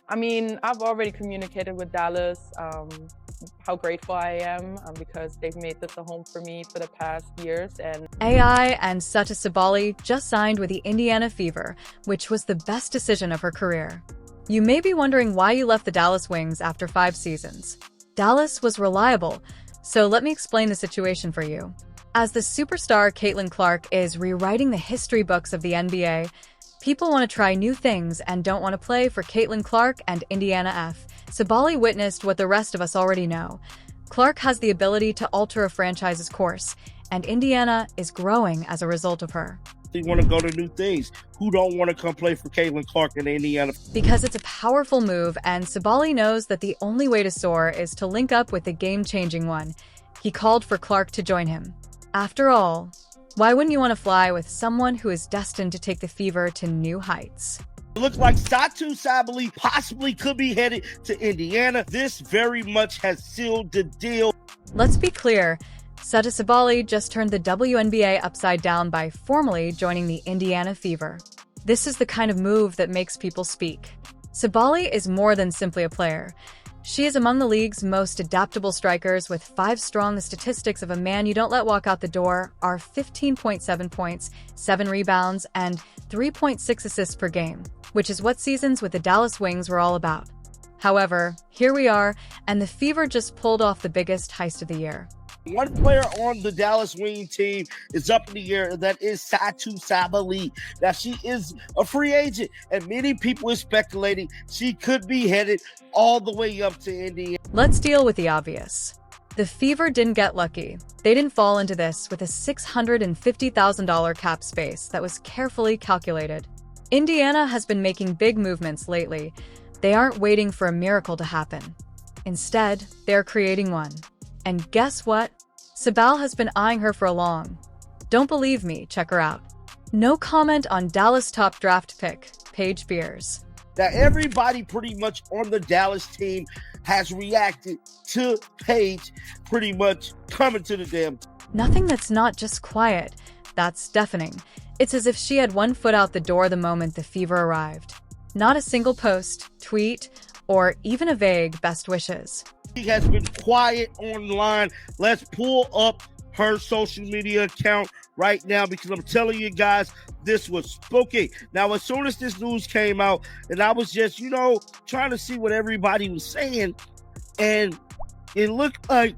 I mean, I've already communicated with Dallas how grateful I am because they've made this a home for me for the past years. And AI and Satou Sabally just signed with the Indiana Fever, which was the best decision of her career. You may be wondering why you left the Dallas Wings after 5 seasons. Dallas was reliable, so let me explain the situation for you. As the superstar Caitlin Clark is rewriting the history books of the NBA, people want to try new things and don't want to play for Caitlin Clark and Indiana F. Sabally witnessed what the rest of us already know. Clark has the ability to alter a franchise's course, and Indiana is growing as a result of her. They want to go to new things. Who don't want to come play for Caitlin Clark in Indiana? Because it's a powerful move, and Sabally knows that the only way to soar is to link up with the game-changing one. He called for Clark to join him. After all, why wouldn't you want to fly with someone who is destined to take the Fever to new heights? It looks like Satou Sabally possibly could be headed to Indiana. This very much has sealed the deal. Let's be clear, Satou Sabally just turned the WNBA upside down by formally joining the Indiana Fever. This is the kind of move that makes people speak. Sabally is more than simply a player. She is among the league's most adaptable strikers with 5 strong. The statistics of a man you don't let walk out the door are 15.7 points, 7 rebounds, and 3.6 assists per game, which is what seasons with the Dallas Wings were all about. However, here we are, and the Fever just pulled off the biggest heist of the year. One player on the Dallas Wing team is up in the air, and that is Satou Sabally. Now, she is a free agent, and many people are speculating she could be headed all the way up to Indiana. Let's deal with the obvious. The Fever didn't get lucky. They didn't fall into this with a $650,000 cap space that was carefully calculated. Indiana has been making big movements lately. They aren't waiting for a miracle to happen. Instead, they're creating one. And guess what? Sabal has been eyeing her for a long. Don't believe me? Check her out. No comment on Dallas top draft pick, Paige Beers. Now, everybody pretty much on the Dallas team has reacted to Paige pretty much coming to the damn. Nothing that's not just quiet. That's deafening. It's as if she had one foot out the door the moment the Fever arrived. Not a single post, tweet, or even a vague best wishes. She has been quiet online. Let's pull up her social media account right now because I'm telling you guys, this was spooky. Now, as soon as this news came out, and I was just, trying to see what everybody was saying, and it looked like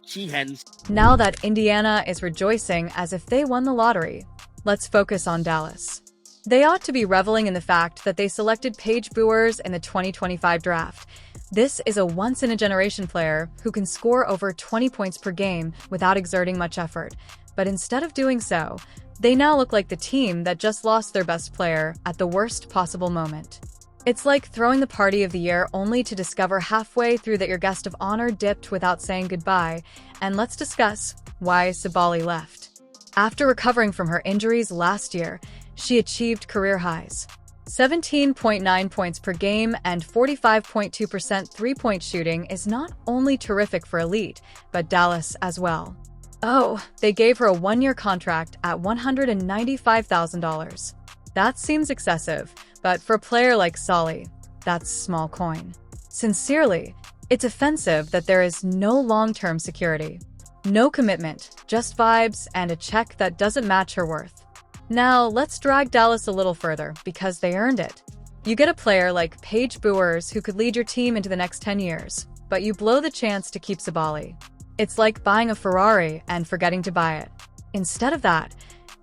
she hadn't. Now that Indiana is rejoicing as if they won the lottery, let's focus on Dallas. They ought to be reveling in the fact that they selected Paige Beers in the 2025 draft. This is a once-in-a-generation player who can score over 20 points per game without exerting much effort. But instead of doing so, they now look like the team that just lost their best player at the worst possible moment. It's like throwing the party of the year only to discover halfway through that your guest of honor dipped without saying goodbye. And let's discuss why Sabally left. After recovering from her injuries last year, she achieved career highs. 17.9 points per game and 45.2% three-point shooting is not only terrific for elite, but Dallas as well. Oh, they gave her a 1-year contract at $195,000. That seems excessive, but for a player like Sabally, that's small coin. Sincerely, it's offensive that there is no long-term security. No commitment, just vibes and a check that doesn't match her worth. Now, let's drag Dallas a little further, because they earned it. You get a player like Paige Beers who could lead your team into the next 10 years, but you blow the chance to keep Sabally. It's like buying a Ferrari and forgetting to buy it. Instead of that,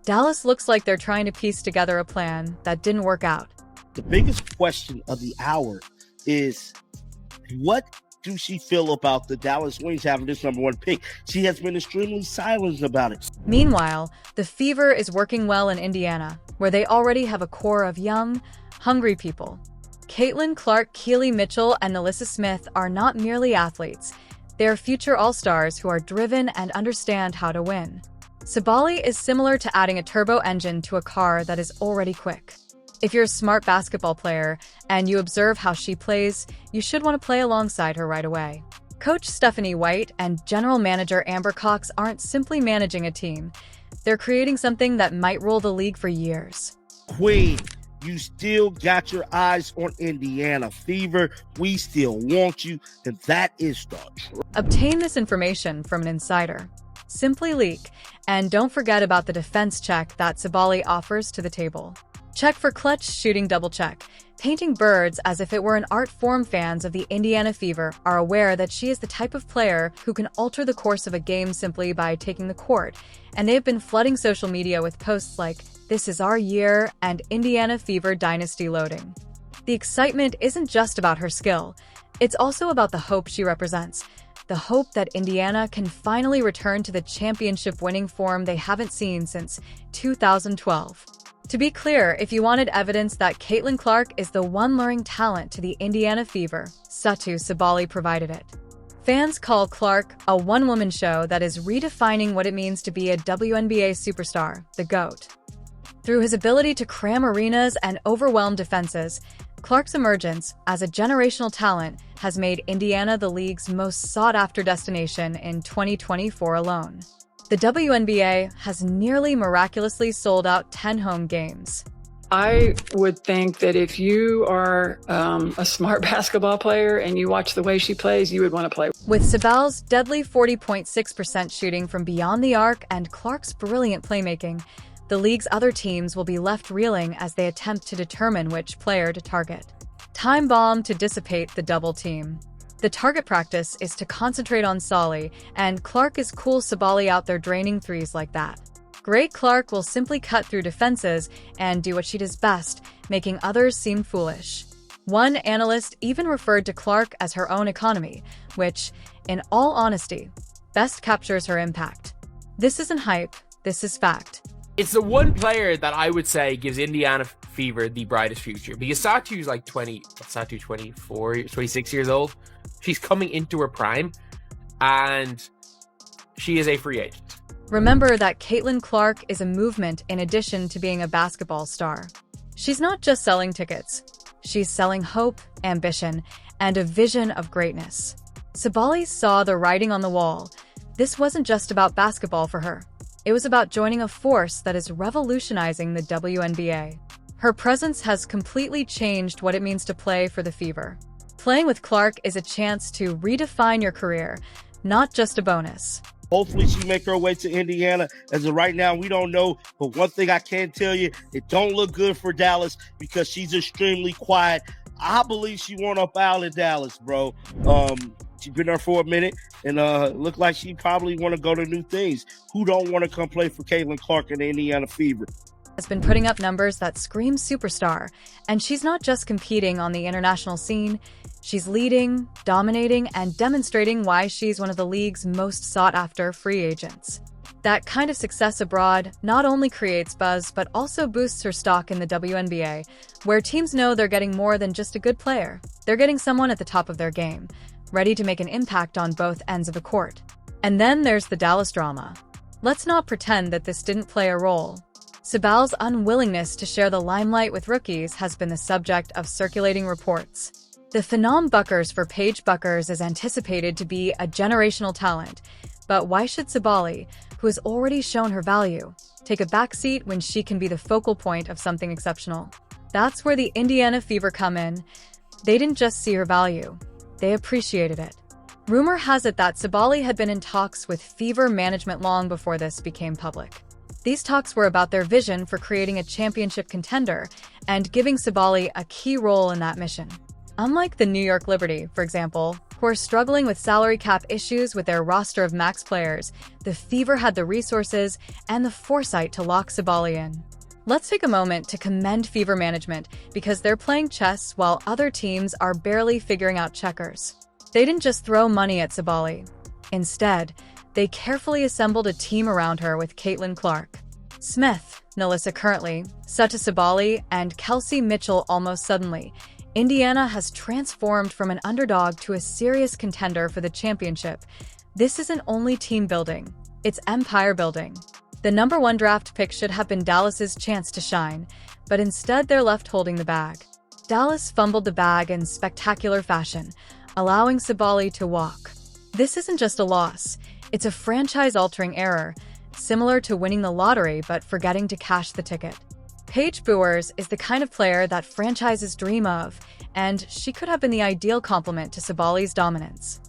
Dallas looks like they're trying to piece together a plan that didn't work out. The biggest question of the hour is, what do she feel about the Dallas Wings having this #1 pick? She has been extremely silent about it. Meanwhile, the Fever is working well in Indiana, where they already have a core of young, hungry people. Caitlin Clark, Keely Mitchell, and Alyssa Smith are not merely athletes. They are future all-stars who are driven and understand how to win. Sabally is similar to adding a turbo engine to a car that is already quick. If you're a smart basketball player and you observe how she plays, you should want to play alongside her right away. Coach Stephanie White and general manager Amber Cox aren't simply managing a team. They're creating something that might rule the league for years. Queen, you still got your eyes on Indiana Fever. We still want you, and that is the truth. Obtain this information from an insider. Simply leak, and don't forget about the defense check that Sabally offers to the table. Check for clutch shooting. Double check. Painting birds as if it were an art form. Fans of the Indiana Fever are aware that she is the type of player who can alter the course of a game simply by taking the court, and they've been flooding social media with posts like, "This is our year," and "Indiana Fever Dynasty loading." The excitement isn't just about her skill, it's also about the hope she represents. The hope that Indiana can finally return to the championship-winning form they haven't seen since 2012. To be clear, if you wanted evidence that Caitlin Clark is the one luring talent to the Indiana Fever, Satou Sabally provided it. Fans call Clark a one-woman show that is redefining what it means to be a WNBA superstar, the GOAT. Through his ability to cram arenas and overwhelm defenses, Clark's emergence as a generational talent has made Indiana the league's most sought-after destination in 2024 alone. The WNBA has nearly miraculously sold out 10 home games. I would think that if you are a smart basketball player and you watch the way she plays, you would want to play. With Sabally's deadly 40.6% shooting from beyond the arc and Clark's brilliant playmaking, the league's other teams will be left reeling as they attempt to determine which player to target. Time bomb to dissipate the double team. The target practice is to concentrate on Solly, and Clark is cool Sabally out there draining threes like that. Great Clark will simply cut through defenses and do what she does best, making others seem foolish. One analyst even referred to Clark as her own economy, which, in all honesty, best captures her impact. This isn't hype, this is fact. It's the one player that I would say gives Indiana Fever the brightest future, because Satou's like 24, 26 years old. She's coming into her prime, and she is a free agent. Remember that Caitlin Clark is a movement in addition to being a basketball star. She's not just selling tickets. She's selling hope, ambition, and a vision of greatness. Sabally saw the writing on the wall. This wasn't just about basketball for her. It was about joining a force that is revolutionizing the WNBA. Her presence has completely changed what it means to play for the Fever. Playing with Clark is a chance to redefine your career, not just a bonus. Hopefully she make her way to Indiana. As of right now, we don't know. But one thing I can tell you, it don't look good for Dallas because she's extremely quiet. I believe she won't up out in Dallas, bro. She's been there for a minute, and look like she probably want to go to new things. Who don't want to come play for Caitlin Clark in the Indiana Fever? Has been putting up numbers that scream superstar, and she's not just competing on the international scene. She's leading, dominating, and demonstrating why she's one of the league's most sought-after free agents. That kind of success abroad not only creates buzz, but also boosts her stock in the WNBA, where teams know they're getting more than just a good player. They're getting someone at the top of their game, ready to make an impact on both ends of the court. And then there's the Dallas drama. Let's not pretend that this didn't play a role. Sabally's unwillingness to share the limelight with rookies has been the subject of circulating reports. The phenom Buckers for Paige Buckers is anticipated to be a generational talent, but why should Sabally, who has already shown her value, take a backseat when she can be the focal point of something exceptional? That's where the Indiana Fever come in. They didn't just see her value, they appreciated it. Rumor has it that Sabally had been in talks with Fever management long before this became public. These talks were about their vision for creating a championship contender and giving Sabally a key role in that mission. Unlike the New York Liberty, for example, who are struggling with salary cap issues with their roster of max players, the Fever had the resources and the foresight to lock Sabally in. Let's take a moment to commend Fever management because they're playing chess while other teams are barely figuring out checkers. They didn't just throw money at Sabally. Instead, they carefully assembled a team around her with Caitlin Clark, Smith, Nalissa Currently, Satou Sabally, and Kelsey Mitchell. Almost suddenly, Indiana has transformed from an underdog to a serious contender for the championship. This isn't only team building, it's empire building. The number 1 draft pick should have been Dallas's chance to shine, but instead they're left holding the bag. Dallas fumbled the bag in spectacular fashion, allowing Sabally to walk. This isn't just a loss, it's a franchise-altering error, similar to winning the lottery but forgetting to cash the ticket. Paige Buers is the kind of player that franchises dream of, and she could have been the ideal complement to Sabally's dominance.